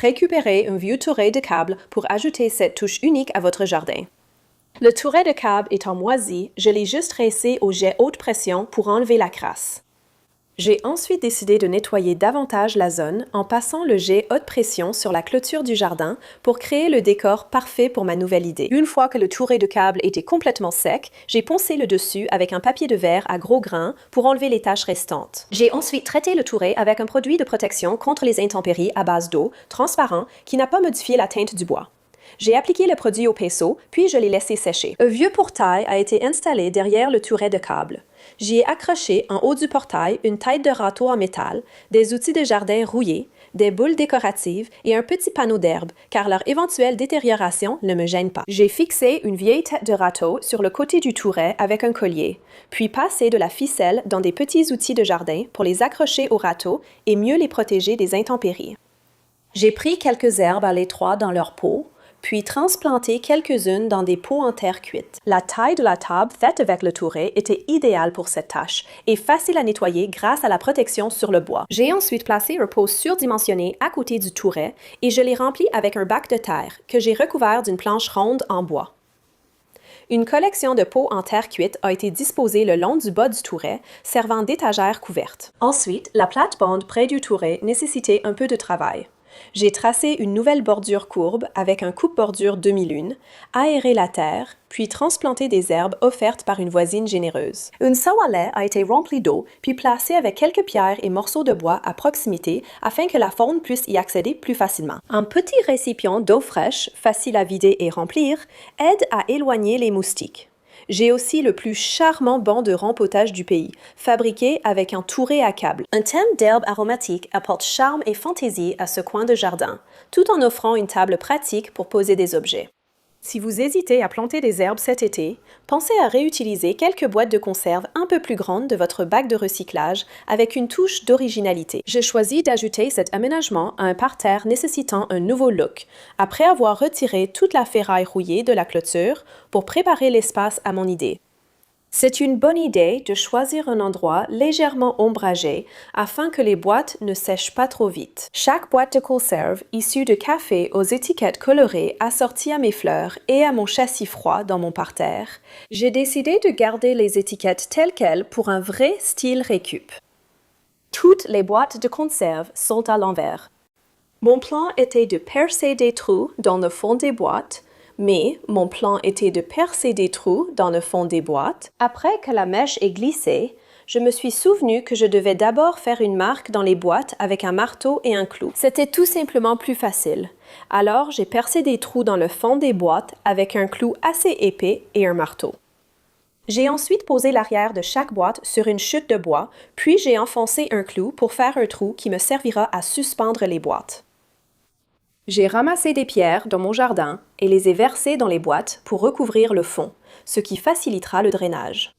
Récupérez un vieux touret de câble pour ajouter cette touche unique à votre jardin. Le touret de câble étant moisi, je l'ai juste rincé au jet haute pression pour enlever la crasse. J'ai ensuite décidé de nettoyer davantage la zone en passant le jet haute pression sur la clôture du jardin pour créer le décor parfait pour ma nouvelle idée. Une fois que le touret de câble était complètement sec, j'ai poncé le dessus avec un papier de verre à gros grains pour enlever les taches restantes. J'ai ensuite traité le touret avec un produit de protection contre les intempéries à base d'eau, transparent, qui n'a pas modifié la teinte du bois. J'ai appliqué le produit au pinceau, puis je l'ai laissé sécher. Un vieux portail a été installé derrière le touret de câble. J'y ai accroché en haut du portail une tête de râteau en métal, des outils de jardin rouillés, des boules décoratives et un petit panneau d'herbe, car leur éventuelle détérioration ne me gêne pas. J'ai fixé une vieille tête de râteau sur le côté du touret avec un collier, puis passé de la ficelle dans des petits outils de jardin pour les accrocher au râteau et mieux les protéger des intempéries. J'ai pris quelques herbes à l'étroit dans leur pot, puis transplanté quelques-unes dans des pots en terre cuite. La taille de la table faite avec le touret était idéale pour cette tâche et facile à nettoyer grâce à la protection sur le bois. J'ai ensuite placé un pot surdimensionné à côté du touret et je l'ai rempli avec un bac de terre que j'ai recouvert d'une planche ronde en bois. Une collection de pots en terre cuite a été disposée le long du bas du touret, servant d'étagère couverte. Ensuite, la plate-bande près du touret nécessitait un peu de travail. J'ai tracé une nouvelle bordure courbe avec un coupe-bordure demi-lune, aéré la terre, puis transplanté des herbes offertes par une voisine généreuse. Une seau à lait a été remplie d'eau, puis placée avec quelques pierres et morceaux de bois à proximité afin que la faune puisse y accéder plus facilement. Un petit récipient d'eau fraîche, facile à vider et remplir, aide à éloigner les moustiques. J'ai aussi le plus charmant banc de rempotage du pays, fabriqué avec un touret à câble. Un thème d'herbes aromatiques apporte charme et fantaisie à ce coin de jardin, tout en offrant une table pratique pour poser des objets. Si vous hésitez à planter des herbes cet été, pensez à réutiliser quelques boîtes de conserve un peu plus grandes de votre bac de recyclage avec une touche d'originalité. J'ai choisi d'ajouter cet aménagement à un parterre nécessitant un nouveau look, après avoir retiré toute la ferraille rouillée de la clôture pour préparer l'espace à mon idée. C'est une bonne idée de choisir un endroit légèrement ombragé afin que les boîtes ne sèchent pas trop vite. Chaque boîte de conserve issue de café aux étiquettes colorées assorties à mes fleurs et à mon châssis froid dans mon parterre, j'ai décidé de garder les étiquettes telles quelles pour un vrai style récup. Toutes les boîtes de conserve sont à l'envers. Mon plan était de percer des trous dans le fond des boîtes, mais mon plan était de percer des trous dans le fond des boîtes. Après que la mèche est glissée, je me suis souvenu que je devais d'abord faire une marque dans les boîtes avec un marteau et un clou. C'était tout simplement plus facile. Alors, j'ai percé des trous dans le fond des boîtes avec un clou assez épais et un marteau. J'ai ensuite posé l'arrière de chaque boîte sur une chute de bois, puis j'ai enfoncé un clou pour faire un trou qui me servira à suspendre les boîtes. J'ai ramassé des pierres dans mon jardin et les ai versées dans les boîtes pour recouvrir le fond, ce qui facilitera le drainage.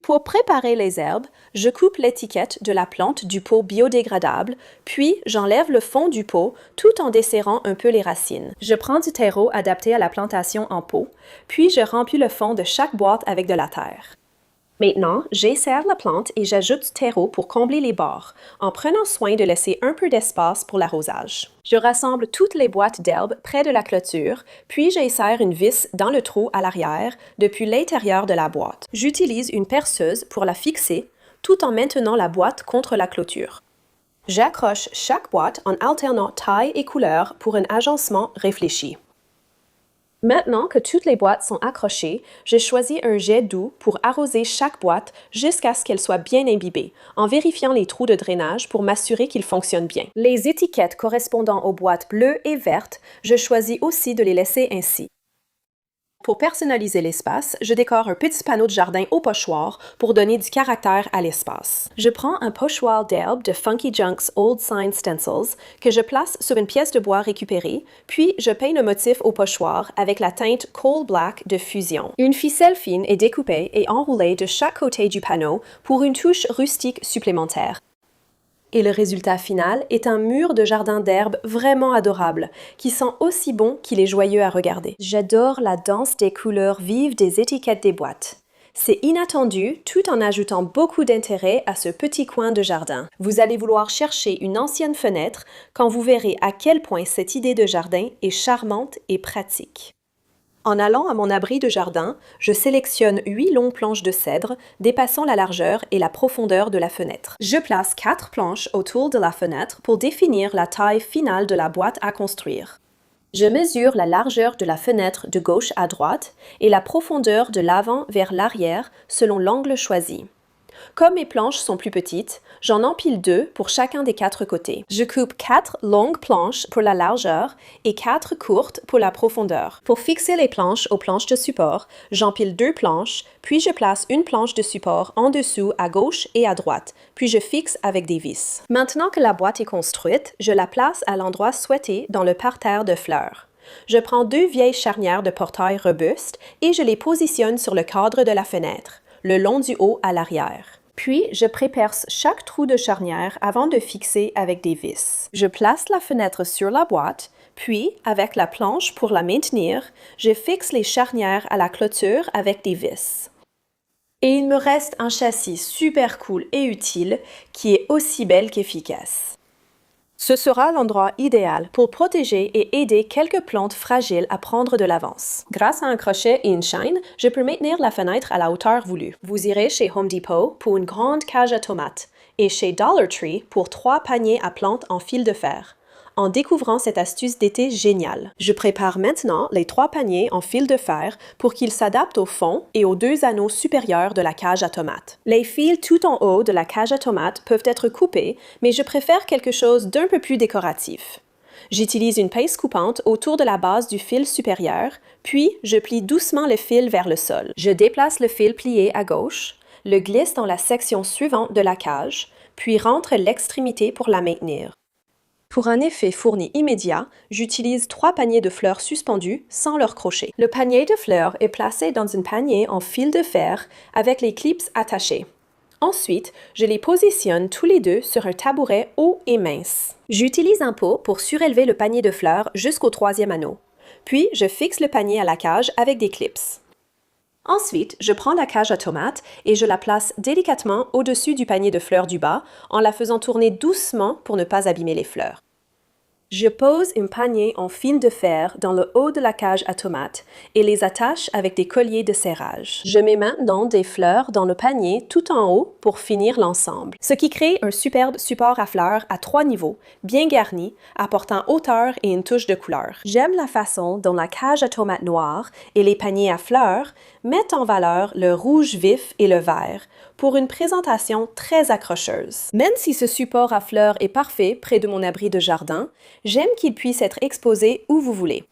Pour préparer les herbes, je coupe l'étiquette de la plante du pot biodégradable, puis j'enlève le fond du pot tout en desserrant un peu les racines. Je prends du terreau adapté à la plantation en pot, puis je remplis le fond de chaque boîte avec de la terre. Maintenant, j'éserre la plante et j'ajoute du terreau pour combler les bords, en prenant soin de laisser un peu d'espace pour l'arrosage. Je rassemble toutes les boîtes d'herbes près de la clôture, puis j'insère une vis dans le trou à l'arrière depuis l'intérieur de la boîte. J'utilise une perceuse pour la fixer, tout en maintenant la boîte contre la clôture. J'accroche chaque boîte en alternant taille et couleur pour un agencement réfléchi. Maintenant que toutes les boîtes sont accrochées, je choisis un jet d'eau pour arroser chaque boîte jusqu'à ce qu'elle soit bien imbibée, en vérifiant les trous de drainage pour m'assurer qu'ils fonctionnent bien. Les étiquettes correspondant aux boîtes bleues et vertes, je choisis aussi de les laisser ainsi. Pour personnaliser l'espace, je décore un petit panneau de jardin au pochoir pour donner du caractère à l'espace. Je prends un pochoir d'herbe de Funky Junk's Old Sign Stencils que je place sur une pièce de bois récupérée, puis je peins le motif au pochoir avec la teinte Coal Black de Fusion. Une ficelle fine est découpée et enroulée de chaque côté du panneau pour une touche rustique supplémentaire. Et le résultat final est un mur de jardin d'herbe vraiment adorable, qui sent aussi bon qu'il est joyeux à regarder. J'adore la danse des couleurs vives des étiquettes des boîtes. C'est inattendu tout en ajoutant beaucoup d'intérêt à ce petit coin de jardin. Vous allez vouloir chercher une ancienne fenêtre quand vous verrez à quel point cette idée de jardin est charmante et pratique. En allant à mon abri de jardin, je sélectionne 8 longues planches de cèdre dépassant la largeur et la profondeur de la fenêtre. Je place 4 planches autour de la fenêtre pour définir la taille finale de la boîte à construire. Je mesure la largeur de la fenêtre de gauche à droite et la profondeur de l'avant vers l'arrière selon l'angle choisi. Comme mes planches sont plus petites, j'en empile 2 pour chacun des 4 côtés. Je coupe 4 longues planches pour la largeur et 4 courtes pour la profondeur. Pour fixer les planches aux planches de support, j'empile 2 planches, puis je place une planche de support en dessous à gauche et à droite, puis je fixe avec des vis. Maintenant que la boîte est construite, je la place à l'endroit souhaité dans le parterre de fleurs. Je prends 2 vieilles charnières de portail robustes et je les positionne sur le cadre de la fenêtre, le long du haut à l'arrière. Puis, je préperce chaque trou de charnière avant de fixer avec des vis. Je place la fenêtre sur la boîte, puis, avec la planche pour la maintenir, je fixe les charnières à la clôture avec des vis. Et il me reste un châssis super cool et utile qui est aussi belle qu'efficace. Ce sera l'endroit idéal pour protéger et aider quelques plantes fragiles à prendre de l'avance. Grâce à un crochet et une chaîne, je peux maintenir la fenêtre à la hauteur voulue. Vous irez chez Home Depot pour une grande cage à tomates et chez Dollar Tree pour 3 paniers à plantes en fil de fer. En découvrant cette astuce d'été géniale, je prépare maintenant les 3 paniers en fil de fer pour qu'ils s'adaptent au fond et aux 2 anneaux supérieurs de la cage à tomates. Les fils tout en haut de la cage à tomates peuvent être coupés, mais je préfère quelque chose d'un peu plus décoratif. J'utilise une pince coupante autour de la base du fil supérieur, puis je plie doucement le fil vers le sol. Je déplace le fil plié à gauche, le glisse dans la section suivante de la cage, puis rentre l'extrémité pour la maintenir. Pour un effet fourni immédiat, j'utilise 3 paniers de fleurs suspendus sans leur crochet. Le panier de fleurs est placé dans un panier en fil de fer avec les clips attachés. Ensuite, je les positionne tous les deux sur un tabouret haut et mince. J'utilise un pot pour surélever le panier de fleurs jusqu'au 3e anneau. Puis, je fixe le panier à la cage avec des clips. Ensuite, je prends la cage à tomates et je la place délicatement au-dessus du panier de fleurs du bas en la faisant tourner doucement pour ne pas abîmer les fleurs. Je pose un panier en fil de fer dans le haut de la cage à tomates et les attache avec des colliers de serrage. Je mets maintenant des fleurs dans le panier tout en haut pour finir l'ensemble, ce qui crée un superbe support à fleurs à 3 niveaux, bien garni, apportant hauteur et une touche de couleur. J'aime la façon dont la cage à tomates noire et les paniers à fleurs mettent en valeur le rouge vif et le vert pour une présentation très accrocheuse. Même si ce support à fleurs est parfait près de mon abri de jardin, j'aime qu'il puisse être exposé où vous voulez.